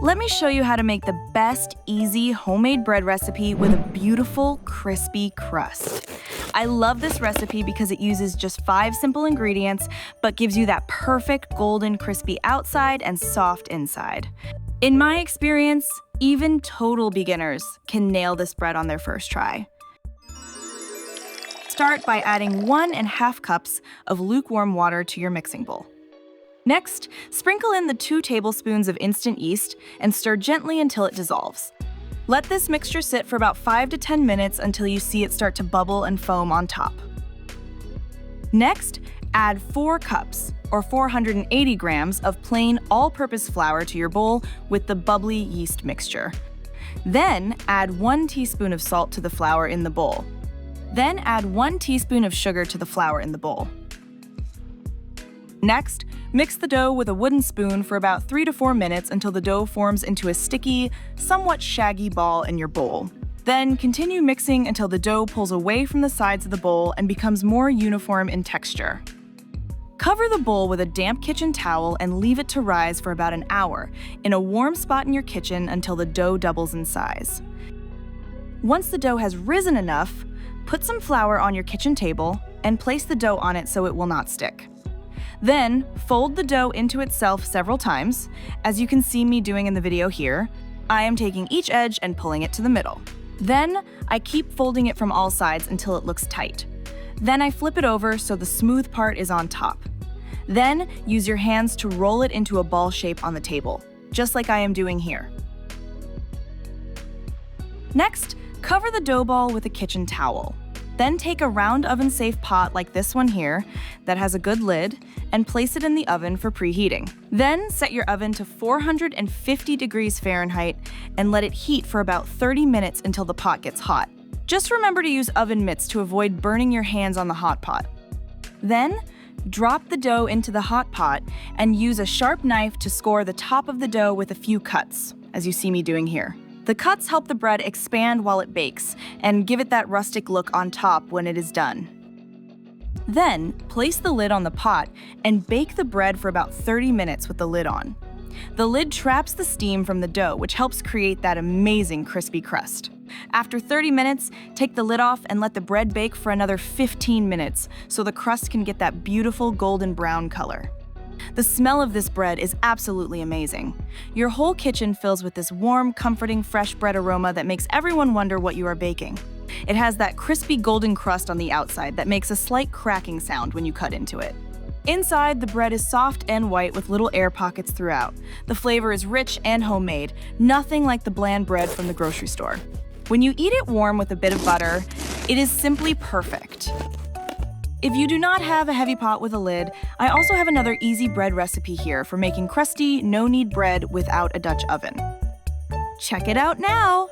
Let me show you how to make the best, easy, homemade bread recipe with a beautiful, crispy crust. I love this recipe because it uses just 5 simple ingredients, but gives you that perfect golden crispy outside and soft inside. In my experience, even total beginners can nail this bread on their first try. Start by adding 1½ cups of lukewarm water to your mixing bowl. Next, sprinkle in the 2 tablespoons of instant yeast and stir gently until it dissolves. Let this mixture sit for about 5 to 10 minutes until you see it start to bubble and foam on top. Next, add 4 cups, or 480 grams, of plain all-purpose flour to your bowl with the bubbly yeast mixture. Then, add 1 teaspoon of salt to the flour in the bowl. Then add 1 teaspoon of sugar to the flour in the bowl. Next, mix the dough with a wooden spoon for about 3 to 4 minutes until the dough forms into a sticky, somewhat shaggy ball in your bowl. Then continue mixing until the dough pulls away from the sides of the bowl and becomes more uniform in texture. Cover the bowl with a damp kitchen towel and leave it to rise for about an hour in a warm spot in your kitchen until the dough doubles in size. Once the dough has risen enough, put some flour on your kitchen table and place the dough on it so it will not stick. Then, fold the dough into itself several times. As you can see me doing in the video here, I am taking each edge and pulling it to the middle. Then, I keep folding it from all sides until it looks tight. Then I flip it over so the smooth part is on top. Then, use your hands to roll it into a ball shape on the table, just like I am doing here. Next, cover the dough ball with a kitchen towel. Then take a round oven-safe pot like this one here that has a good lid and place it in the oven for preheating. Then set your oven to 450 degrees Fahrenheit and let it heat for about 30 minutes until the pot gets hot. Just remember to use oven mitts to avoid burning your hands on the hot pot. Then, drop the dough into the hot pot and use a sharp knife to score the top of the dough with a few cuts, as you see me doing here. The cuts help the bread expand while it bakes and give it that rustic look on top when it is done. Then, place the lid on the pot and bake the bread for about 30 minutes with the lid on. The lid traps the steam from the dough, which helps create that amazing crispy crust. After 30 minutes, take the lid off and let the bread bake for another 15 minutes so the crust can get that beautiful golden brown color. The smell of this bread is absolutely amazing. Your whole kitchen fills with this warm, comforting, fresh bread aroma that makes everyone wonder what you are baking. It has that crispy golden crust on the outside that makes a slight cracking sound when you cut into it. Inside, the bread is soft and white with little air pockets throughout. The flavor is rich and homemade, nothing like the bland bread from the grocery store. When you eat it warm with a bit of butter, it is simply perfect. If you do not have a heavy pot with a lid, I also have another easy bread recipe here for making crusty, no-knead bread without a Dutch oven. Check it out now!